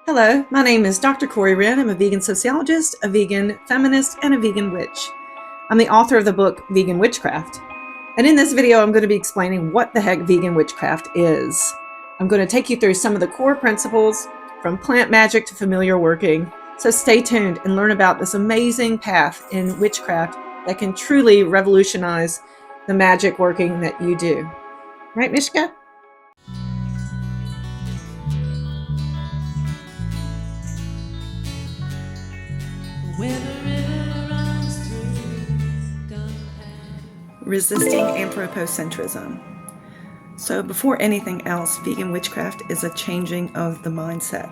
Hello, my name is Dr. Corey Wren. I'm a vegan sociologist, a vegan feminist, and a vegan witch. I'm the author of the book Vegan Witchcraft. And in this video, I'm going to be explaining what the heck vegan witchcraft is. I'm going to take you through some of the core principles from plant magic to familiar working. So stay tuned and learn about this amazing path in witchcraft that can truly revolutionize the magic working that you do. Right, Mishka? Resisting anthropocentrism. So before anything else, vegan witchcraft is a changing of the mindset.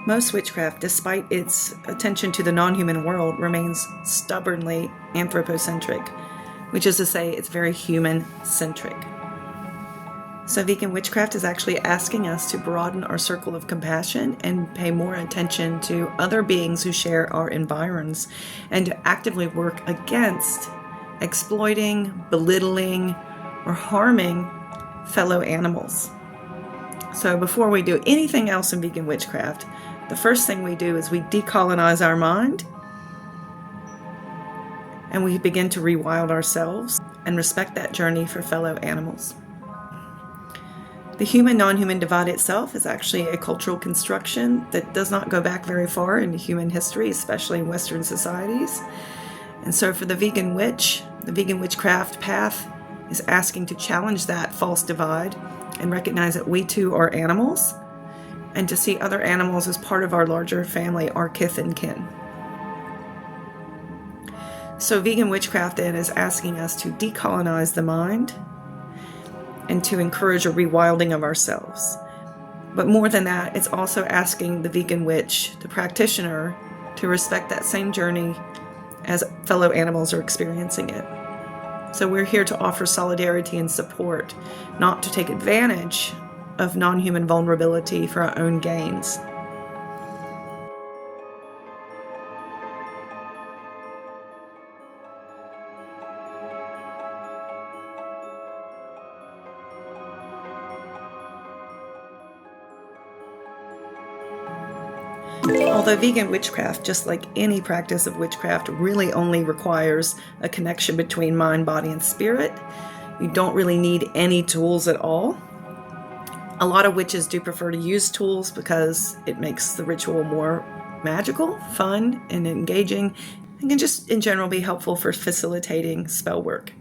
Most witchcraft, despite its attention to the non-human world, remains stubbornly anthropocentric, which is to say it's very human-centric. So vegan witchcraft is actually asking us to broaden our circle of compassion and pay more attention to other beings who share our environs, and to actively work against exploiting, belittling, or harming fellow animals. So before we do anything else in vegan witchcraft, the first thing we do is we decolonize our mind and we begin to rewild ourselves and respect that journey for fellow animals. The human-non-human divide itself is actually a cultural construction that does not go back very far in human history, especially in Western societies. And so for the vegan witch, the vegan witchcraft path is asking to challenge that false divide and recognize that we too are animals, and to see other animals as part of our larger family, our kith and kin. So vegan witchcraft then is asking us to decolonize the mind and to encourage a rewilding of ourselves. But more than that, it's also asking the vegan witch, the practitioner, to respect that same journey as fellow animals are experiencing it. So we're here to offer solidarity and support, not to take advantage of non-human vulnerability for our own gains. Although vegan witchcraft, just like any practice of witchcraft, really only requires a connection between mind, body, and spirit, you don't really need any tools at all. A lot of witches do prefer to use tools because it makes the ritual more magical, fun, and engaging, and can just in general be helpful for facilitating spell work.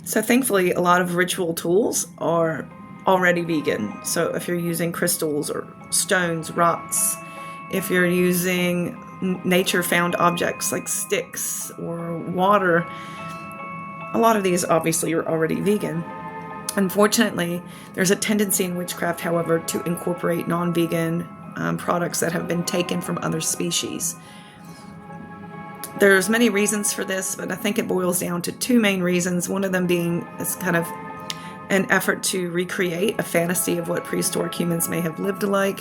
So thankfully, a lot of ritual tools are already vegan. So if you're using crystals or stones, rocks, if you're using nature-found objects like sticks or water, a lot of these obviously are already vegan. Unfortunately, there's a tendency in witchcraft, however, to incorporate non-vegan products that have been taken from other species. There's many reasons for this, but I think it boils down to two main reasons. One of them being is kind of an effort to recreate a fantasy of what prehistoric humans may have lived like,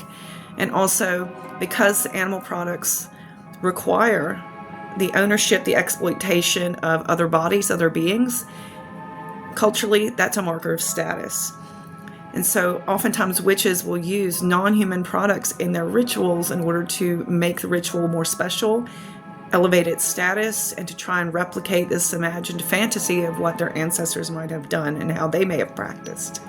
and also because animal products require the ownership, the exploitation of other bodies, other beings, culturally, that's a marker of status. And so oftentimes witches will use non-human products in their rituals in order to make the ritual more special, elevate its status, and to try and replicate this imagined fantasy of what their ancestors might have done and how they may have practiced.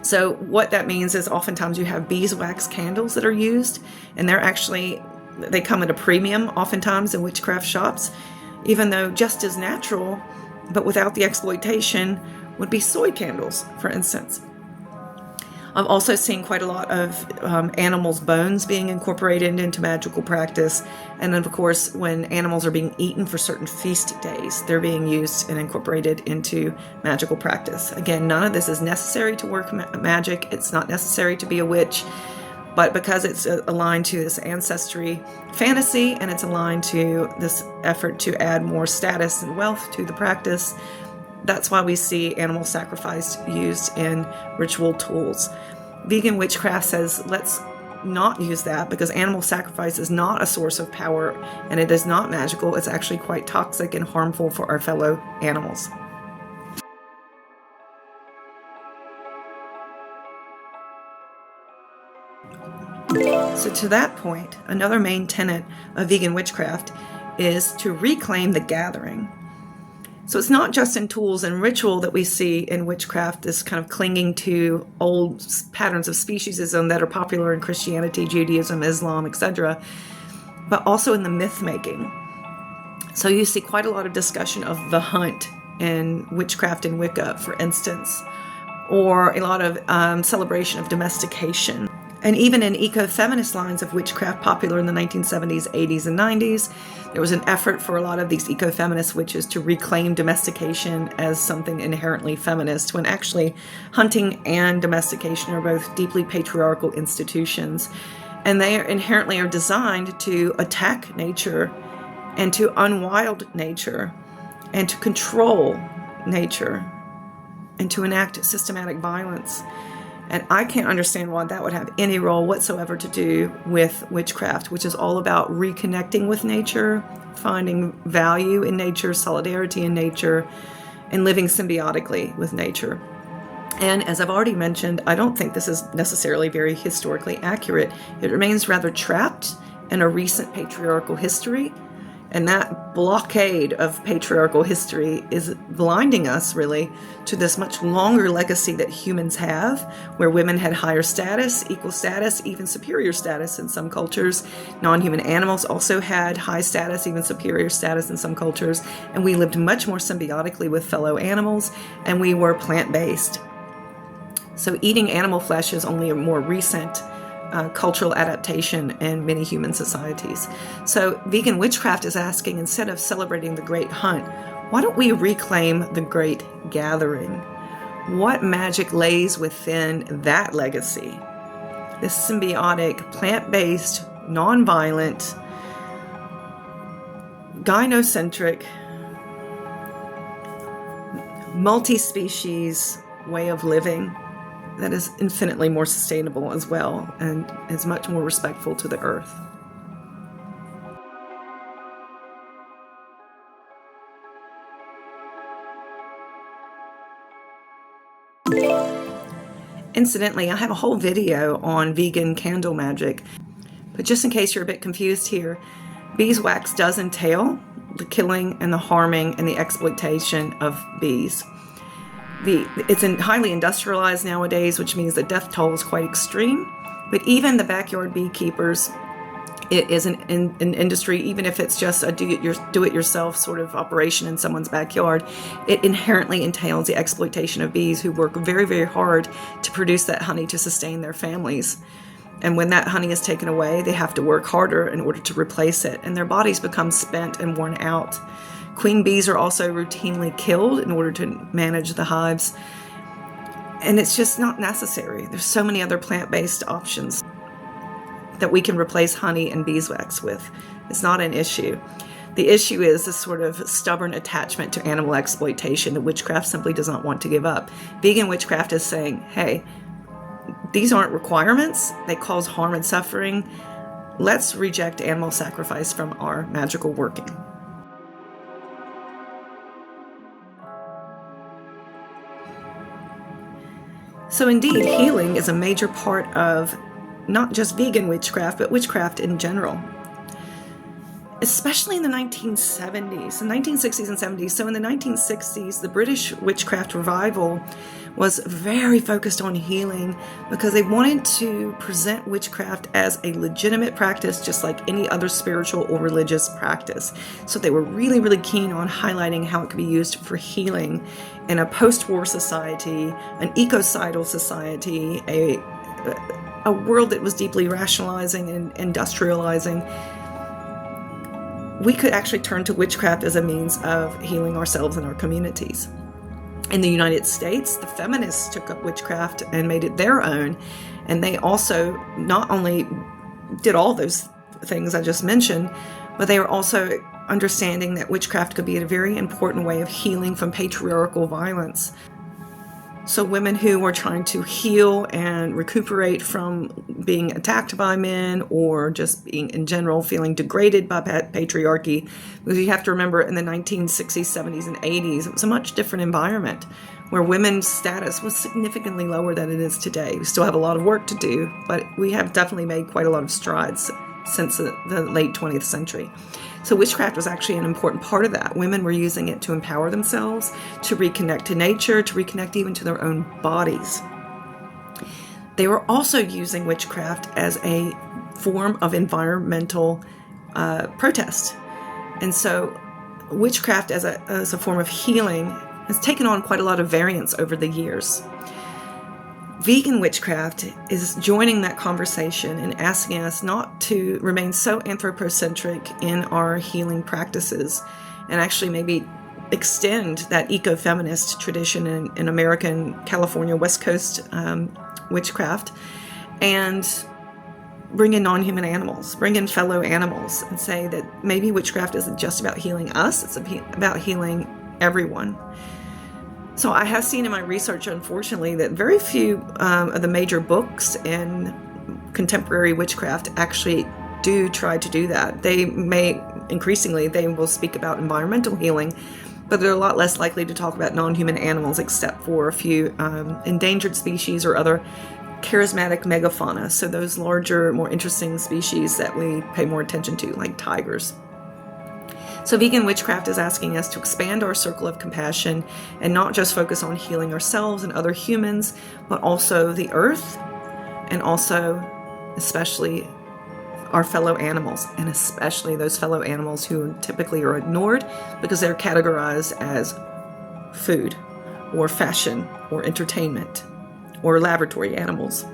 So what that means is oftentimes you have beeswax candles that are used, and they come at a premium oftentimes in witchcraft shops, even though just as natural, but without the exploitation, would be soy candles, for instance. I've also seen quite a lot of animals' bones being incorporated into magical practice. And then, of course, when animals are being eaten for certain feast days, they're being used and incorporated into magical practice. Again, none of this is necessary to work magic. It's not necessary to be a witch. But because it's aligned to this ancestry fantasy, and it's aligned to this effort to add more status and wealth to the practice, that's why we see animal sacrifice used in ritual tools. Vegan witchcraft says, let's not use that, because animal sacrifice is not a source of power, and it is not magical. It's actually quite toxic and harmful for our fellow animals. So to that point, another main tenet of vegan witchcraft is to reclaim the gathering. So it's not just in tools and ritual that we see in witchcraft, this kind of clinging to old patterns of speciesism that are popular in Christianity, Judaism, Islam, etc., but also in the myth making. So you see quite a lot of discussion of the hunt in witchcraft and Wicca, for instance, or a lot of celebration of domestication. And even in ecofeminist lines of witchcraft popular in the 1970s, 80s, and 90s, there was an effort for a lot of these ecofeminist witches to reclaim domestication as something inherently feminist, when actually hunting and domestication are both deeply patriarchal institutions. And they inherently are designed to attack nature and to unwild nature and to control nature and to enact systematic violence. And I can't understand why that would have any role whatsoever to do with witchcraft, which is all about reconnecting with nature, finding value in nature, solidarity in nature, and living symbiotically with nature. And as I've already mentioned, I don't think this is necessarily very historically accurate. It remains rather trapped in a recent patriarchal history. And that blockade of patriarchal history is blinding us, really, to this much longer legacy that humans have, where women had higher status, equal status, even superior status in some cultures. Non-human animals also had high status, even superior status in some cultures. And we lived much more symbiotically with fellow animals, and we were plant-based. So eating animal flesh is only a more recent cultural adaptation in many human societies. So vegan witchcraft is asking, instead of celebrating the great hunt, why don't we reclaim the great gathering? What magic lays within that legacy? This symbiotic, plant-based, non-violent, gynocentric, multi-species way of living that is infinitely more sustainable as well and is much more respectful to the earth. Incidentally, I have a whole video on vegan candle magic, but just in case you're a bit confused here, beeswax does entail the killing and the harming and the exploitation of bees. It's highly industrialized nowadays, which means the death toll is quite extreme. But even the backyard beekeepers, it is an industry, even if it's just a do-it-yourself sort of operation in someone's backyard, it inherently entails the exploitation of bees who work very, very hard to produce that honey to sustain their families. And when that honey is taken away, they have to work harder in order to replace it, and their bodies become spent and worn out. Queen bees are also routinely killed in order to manage the hives. And it's just not necessary. There's so many other plant-based options that we can replace honey and beeswax with. It's not an issue. The issue is this sort of stubborn attachment to animal exploitation that witchcraft simply does not want to give up. Vegan witchcraft is saying, hey, these aren't requirements. They cause harm and suffering. Let's reject animal sacrifice from our magical working. So indeed, healing is a major part of not just vegan witchcraft, but witchcraft in general. Especially in the 1970s, the 1960s and 70s. So in the 1960s, the British witchcraft revival was very focused on healing because they wanted to present witchcraft as a legitimate practice, just like any other spiritual or religious practice. So they were really, really keen on highlighting how it could be used for healing in a post-war society, an ecocidal society, a world that was deeply rationalizing and industrializing. We could actually turn to witchcraft as a means of healing ourselves and our communities. In the United States, the feminists took up witchcraft and made it their own, and they also not only did all those things I just mentioned, but they were also understanding that witchcraft could be a very important way of healing from patriarchal violence. So women who were trying to heal and recuperate from being attacked by men or just being in general feeling degraded by patriarchy, because you have to remember in the 1960s, 70s, and 80s, it was a much different environment where women's status was significantly lower than it is today. We still have a lot of work to do, but we have definitely made quite a lot of strides since the late 20th century. So witchcraft was actually an important part of that. Women were using it to empower themselves, to reconnect to nature, to reconnect even to their own bodies. They were also using witchcraft as a form of environmental protest. And so witchcraft as a form of healing has taken on quite a lot of variants over the years. Vegan witchcraft is joining that conversation and asking us not to remain so anthropocentric in our healing practices, and actually maybe extend that ecofeminist tradition in American, California, West Coast witchcraft, and bring in non-human animals, bring in fellow animals, and say that maybe witchcraft isn't just about healing us, it's about healing everyone. So I have seen in my research, unfortunately, that very few of the major books in contemporary witchcraft actually do try to do that. They may, increasingly, they will speak about environmental healing, but they're a lot less likely to talk about non-human animals, except for a few endangered species or other charismatic megafauna. So those larger, more interesting species that we pay more attention to, like tigers. So vegan witchcraft is asking us to expand our circle of compassion and not just focus on healing ourselves and other humans, but also the earth, and also especially our fellow animals, and especially those fellow animals who typically are ignored because they're categorized as food or fashion or entertainment or laboratory animals.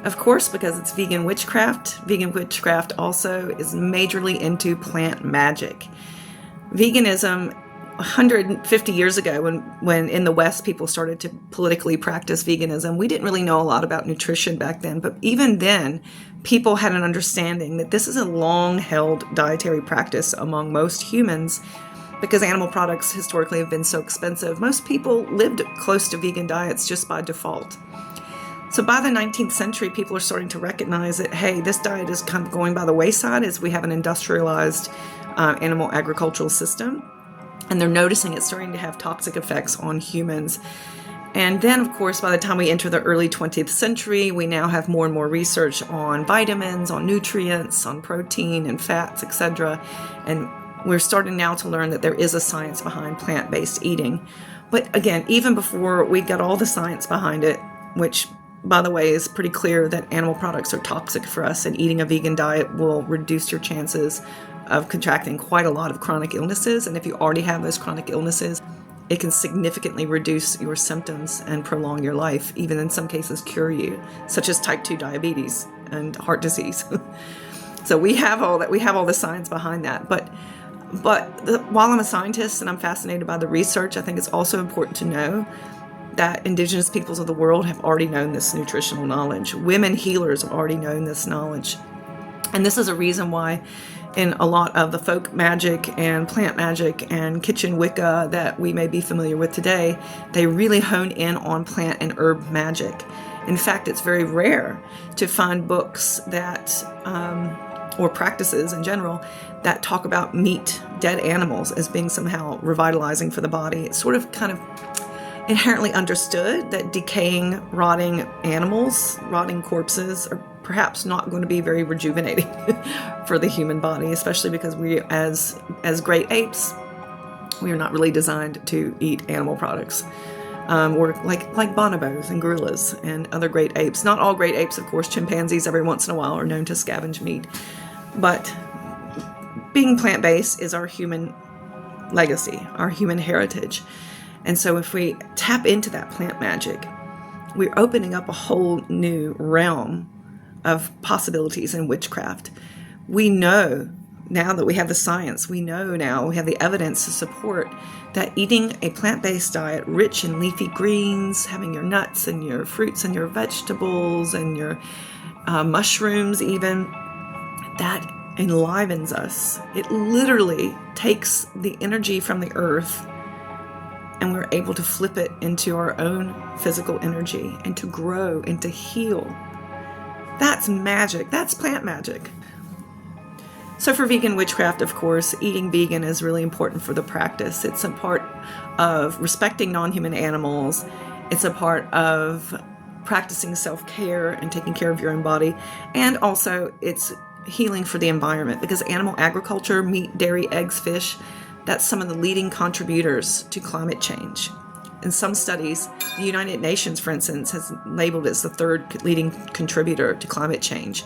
Of course, because it's vegan witchcraft also is majorly into plant magic. Veganism, 150 years ago, when in the West people started to politically practice veganism, we didn't really know a lot about nutrition back then, but even then, people had an understanding that this is a long-held dietary practice among most humans. Because animal products historically have been so expensive, most people lived close to vegan diets just by default. So by the 19th century, people are starting to recognize that, hey, this diet is kind of going by the wayside as we have an industrialized animal agricultural system. And they're noticing it's starting to have toxic effects on humans. And then, of course, by the time we enter the early 20th century, we now have more and more research on vitamins, on nutrients, on protein and fats, etc. And we're starting now to learn that there is a science behind plant-based eating. But again, even before we got all the science behind it, which, by the way, is pretty clear that animal products are toxic for us, and eating a vegan diet will reduce your chances of contracting quite a lot of chronic illnesses. And if you already have those chronic illnesses, it can significantly reduce your symptoms and prolong your life, even in some cases cure you, such as type 2 diabetes and heart disease. So we have all that. We have all the science behind that. But while I'm a scientist and I'm fascinated by the research, I think it's also important to know that indigenous peoples of the world have already known this nutritional knowledge. Women healers have already known this knowledge. And this is a reason why in a lot of the folk magic and plant magic and kitchen Wicca that we may be familiar with today, they really hone in on plant and herb magic. In fact, it's very rare to find books that, or practices in general, that talk about meat, dead animals, as being somehow revitalizing for the body. It's sort of kind of inherently understood that decaying, rotting animals, rotting corpses are perhaps not going to be very rejuvenating for the human body, especially because we, as great apes, we are not really designed to eat animal products. Or like bonobos and gorillas and other great apes. Not all great apes, of course. Chimpanzees every once in a while are known to scavenge meat. But being plant-based is our human legacy, our human heritage. And so if we tap into that plant magic, we're opening up a whole new realm of possibilities in witchcraft. We know now that we have the science, we know now we have the evidence to support that eating a plant-based diet rich in leafy greens, having your nuts and your fruits and your vegetables and your mushrooms even, that enlivens us. It literally takes the energy from the earth and we're able to flip it into our own physical energy and to grow and to heal. That's magic. That's plant magic. So for vegan witchcraft, of course, eating vegan is really important for the practice. It's a part of respecting non-human animals. It's a part of practicing self-care and taking care of your own body. And also it's healing for the environment, because animal agriculture, meat, dairy, eggs, fish, that's some of the leading contributors to climate change. In some studies, the United Nations, for instance, has labeled it as the third leading contributor to climate change,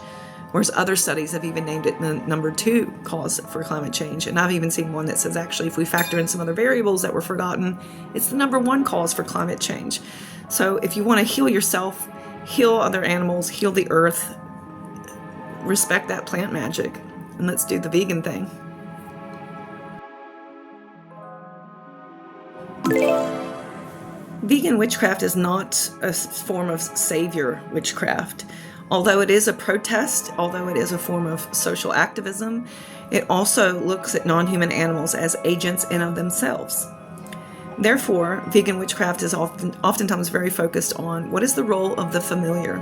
whereas other studies have even named it the number 2 cause for climate change. And I've even seen one that says, actually, if we factor in some other variables that were forgotten, it's the number 1 cause for climate change. So if you want to heal yourself, heal other animals, heal the earth, respect that plant magic, and let's do the vegan thing. Vegan witchcraft is not a form of savior witchcraft. Although it is a protest, although it is a form of social activism, it also looks at non-human animals as agents in of themselves. Therefore, vegan witchcraft is oftentimes very focused on what is the role of the familiar.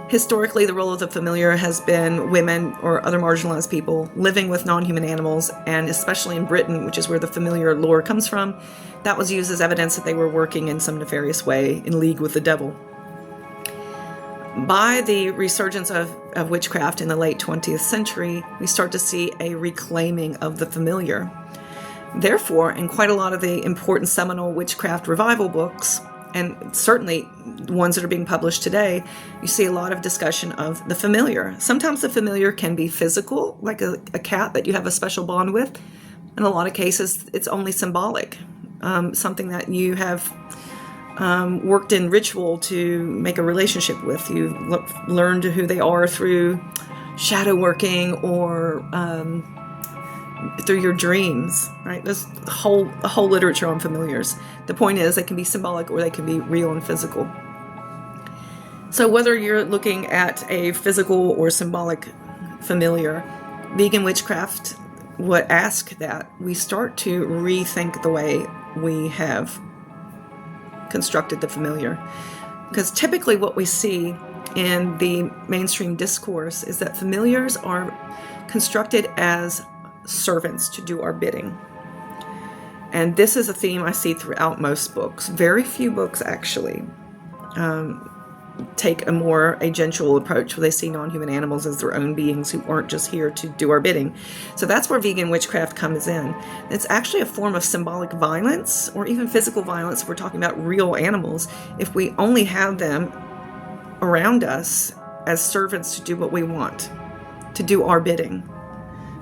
Historically, the role of the familiar has been women or other marginalized people living with non-human animals, and especially in Britain, which is where the familiar lore comes from, that was used as evidence that they were working in some nefarious way in league with the devil. By the resurgence of witchcraft in the late 20th century, we start to see a reclaiming of the familiar. Therefore, in quite a lot of the important seminal witchcraft revival books, and certainly ones that are being published today, you see a lot of discussion of the familiar. Sometimes the familiar can be physical, like a cat that you have a special bond with. In a lot of cases, it's only symbolic, something that you have worked in ritual to make a relationship with. You've learned who they are through shadow working or through your dreams, right? There's a whole literature on familiars. The point is they can be symbolic or they can be real and physical. So whether you're looking at a physical or symbolic familiar, vegan witchcraft would ask that we start to rethink the way we have constructed the familiar. Because typically what we see in the mainstream discourse is that familiars are constructed as servants to do our bidding. And this is a theme I see throughout most books. Very few books actually take a more agential approach where they see non-human animals as their own beings who aren't just here to do our bidding. So that's where vegan witchcraft comes in. It's actually a form of symbolic violence or even physical violence if we're talking about real animals, if we only have them around us as servants to do what we want, to do our bidding.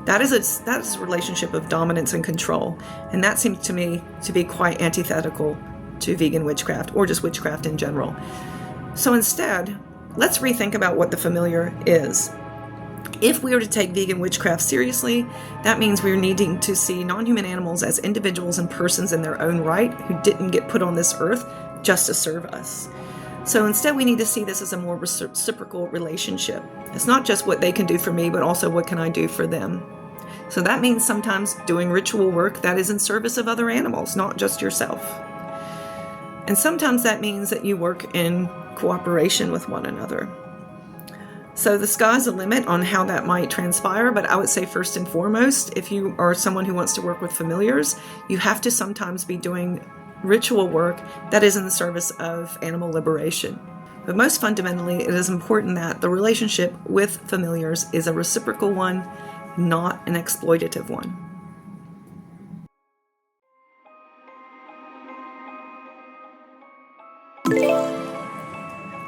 That is a relationship of dominance and control, and that seems to me to be quite antithetical to vegan witchcraft or just witchcraft in general. So instead, let's rethink about what the familiar is. If we are to take vegan witchcraft seriously, that means we're needing to see non-human animals as individuals and persons in their own right who didn't get put on this earth just to serve us. So instead, we need to see this as a more reciprocal relationship. It's not just what they can do for me, but also what can I do for them. So that means sometimes doing ritual work that is in service of other animals, not just yourself. And sometimes that means that you work in cooperation with one another. So the sky's the limit on how that might transpire, but I would say first and foremost, if you are someone who wants to work with familiars, you have to sometimes be doing ritual work that is in the service of animal liberation. But most fundamentally, it is important that the relationship with familiars is a reciprocal one, not an exploitative one.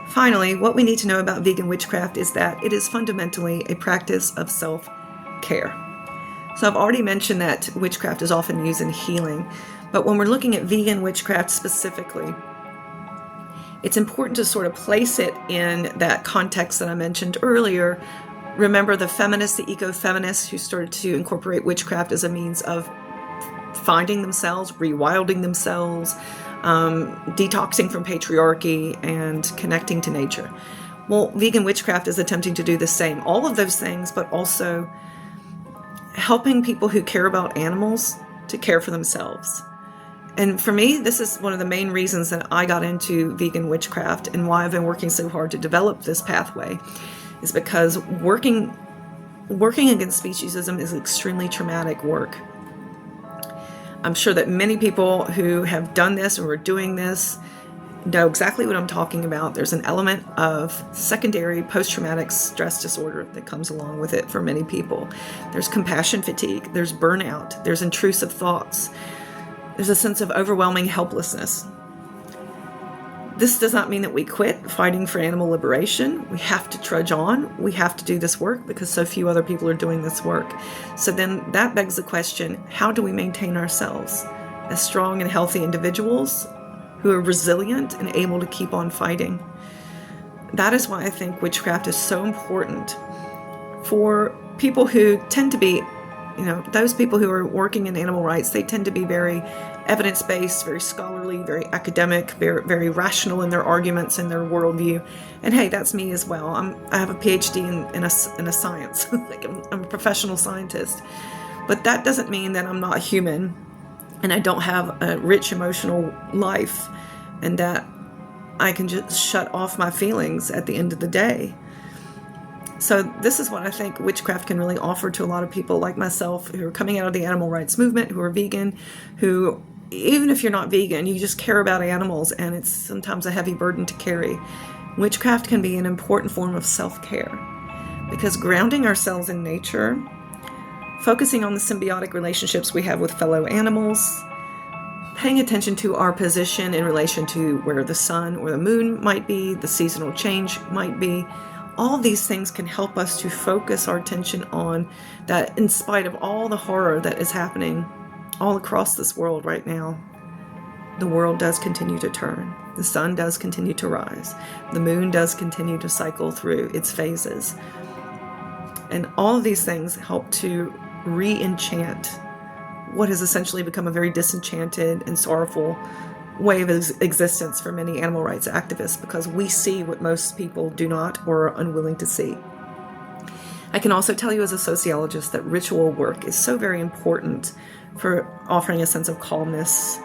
Finally, what we need to know about vegan witchcraft is that it is fundamentally a practice of self-care. So I've already mentioned that witchcraft is often used in healing, but when we're looking at vegan witchcraft specifically, it's important to sort of place it in that context that I mentioned earlier. Remember the feminists, the ecofeminists who started to incorporate witchcraft as a means of finding themselves, rewilding themselves, detoxing from patriarchy, and connecting to nature. Well, vegan witchcraft is attempting to do the same. All of those things, but also helping people who care about animals to care for themselves. And for me, this is one of the main reasons that I got into vegan witchcraft and why I've been working so hard to develop this pathway, is because working working against speciesism is extremely traumatic work. I'm sure that many people who have done this or are doing this know exactly what I'm talking about. There's an element of secondary post-traumatic stress disorder that comes along with it for many people. There's compassion fatigue, there's burnout, there's intrusive thoughts, there's a sense of overwhelming helplessness. This does not mean that we quit fighting for animal liberation. We have to trudge on. We have to do this work because so few other people are doing this work. So then that begs the question, how do we maintain ourselves as strong and healthy individuals who are resilient and able to keep on fighting? That is why I think witchcraft is so important for people who tend to be, those people who are working in animal rights. They tend to be very evidence-based, very scholarly, very academic, very, very rational in their arguments and their worldview. And hey, that's me as well. I have a PhD in a science. Like I'm a professional scientist. But that doesn't mean that I'm not human and I don't have a rich emotional life and that I can just shut off my feelings at the end of the day. So this is what I think witchcraft can really offer to a lot of people like myself who are coming out of the animal rights movement, who are vegan, who, even if you're not vegan, you just care about animals and it's sometimes a heavy burden to carry. Witchcraft can be an important form of self-care because grounding ourselves in nature, focusing on the symbiotic relationships we have with fellow animals, paying attention to our position in relation to where the sun or the moon might be, the seasonal change might be, all these things can help us to focus our attention on that. In spite of all the horror that is happening all across this world right now, the world does continue to turn. The sun does continue to rise. The moon does continue to cycle through its phases. And all of these things help to re-enchant what has essentially become a very disenchanted and sorrowful way of existence for many animal rights activists, because we see what most people do not or are unwilling to see. I can also tell you as a sociologist that ritual work is so very important for offering a sense of calmness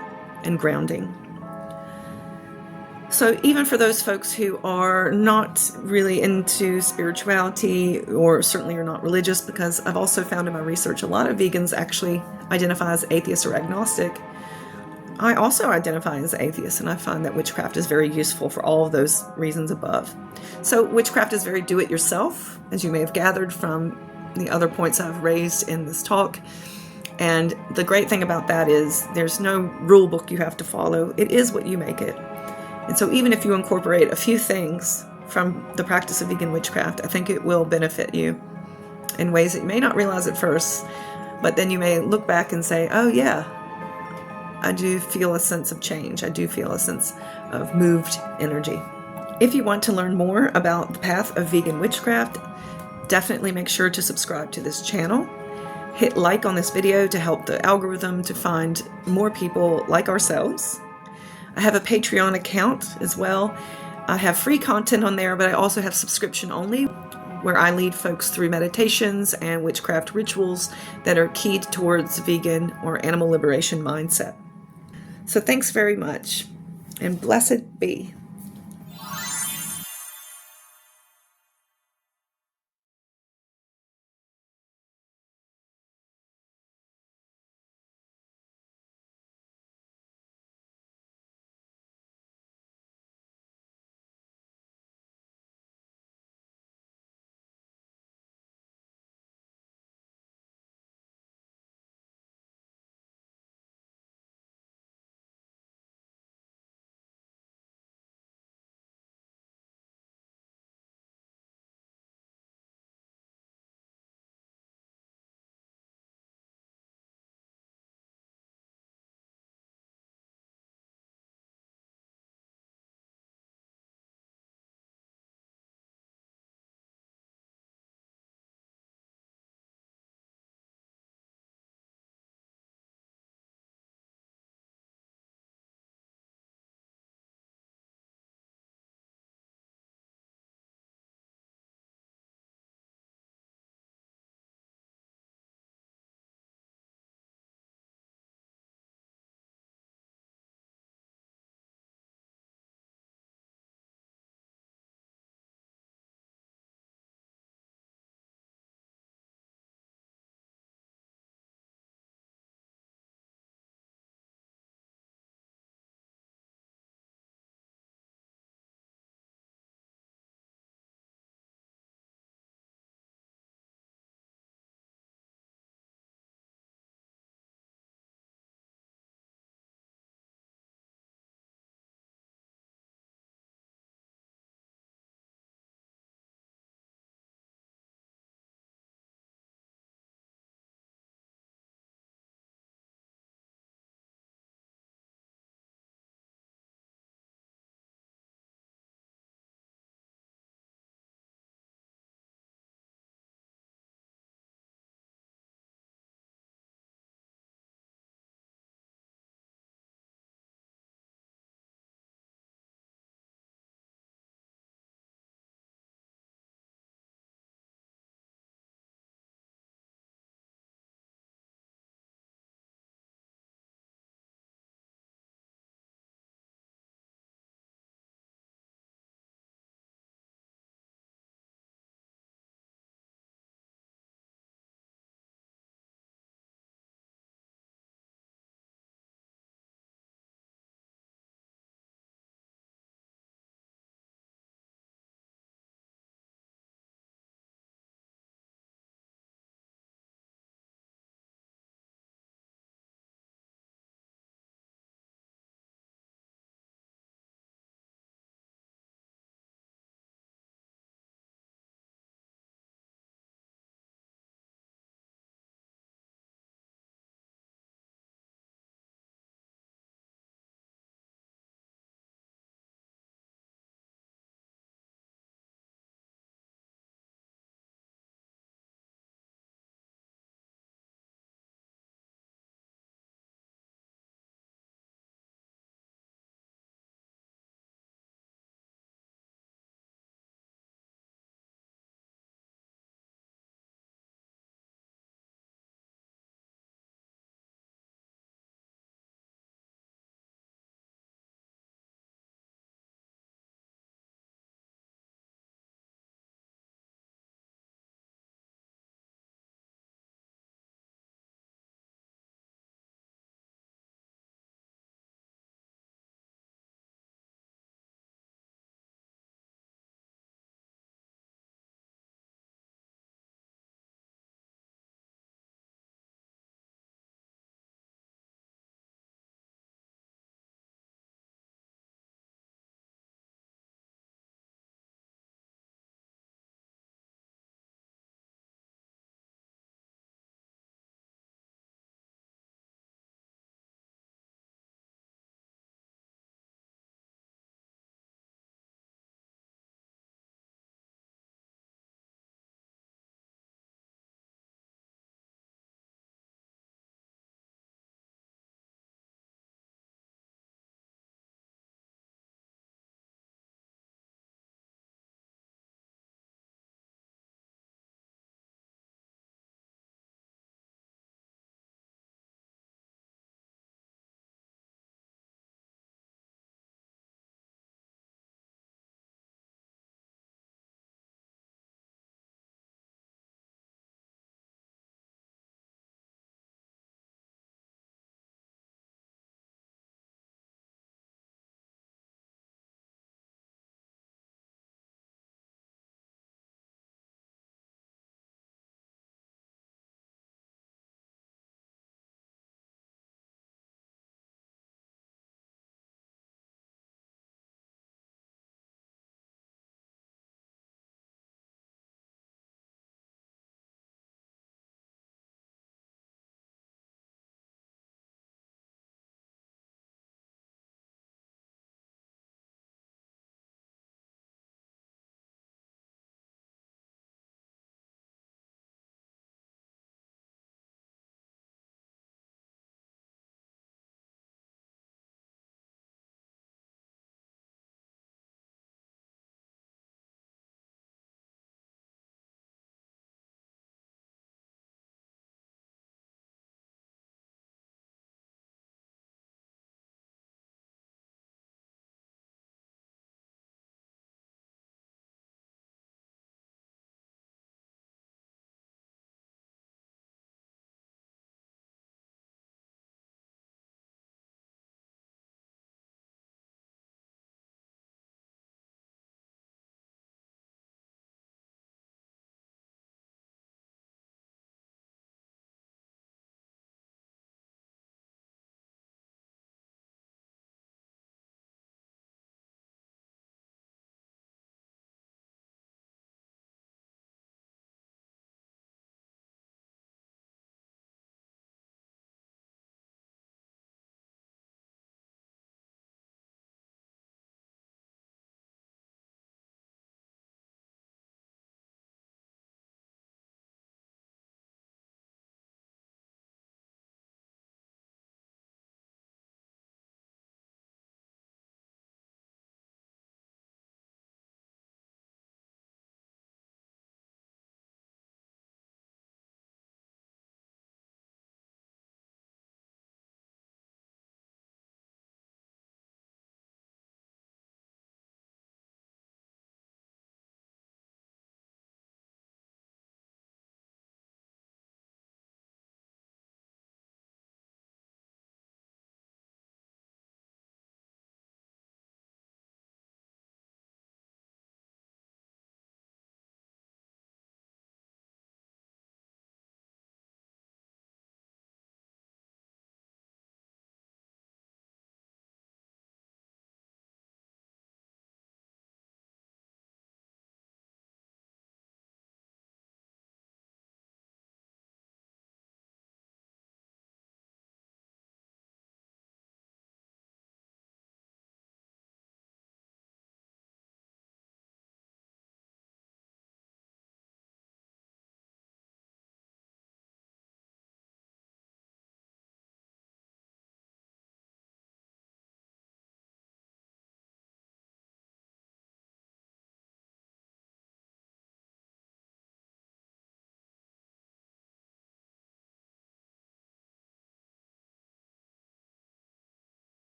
and grounding. So even for those folks who are not really into spirituality or certainly are not religious, because I've also found in my research a lot of vegans actually identify as atheist or agnostic, I also identify as atheist, and I find that witchcraft is very useful for all of those reasons above. So witchcraft is very do-it-yourself, as you may have gathered from the other points I've raised in this talk. And the great thing about that is there's no rule book you have to follow. It is what you make it. And so even if you incorporate a few things from the practice of vegan witchcraft, I think it will benefit you in ways that you may not realize at first, but then you may look back and say, oh yeah, I do feel a sense of change. I do feel a sense of moved energy. If you want to learn more about the path of vegan witchcraft, definitely make sure to subscribe to this channel. Hit like on this video to help the algorithm to find more people like ourselves. I have a Patreon account as well. I have free content on there, but I also have subscription only, where I lead folks through meditations and witchcraft rituals that are keyed towards vegan or animal liberation mindset. So thanks very much, and blessed be.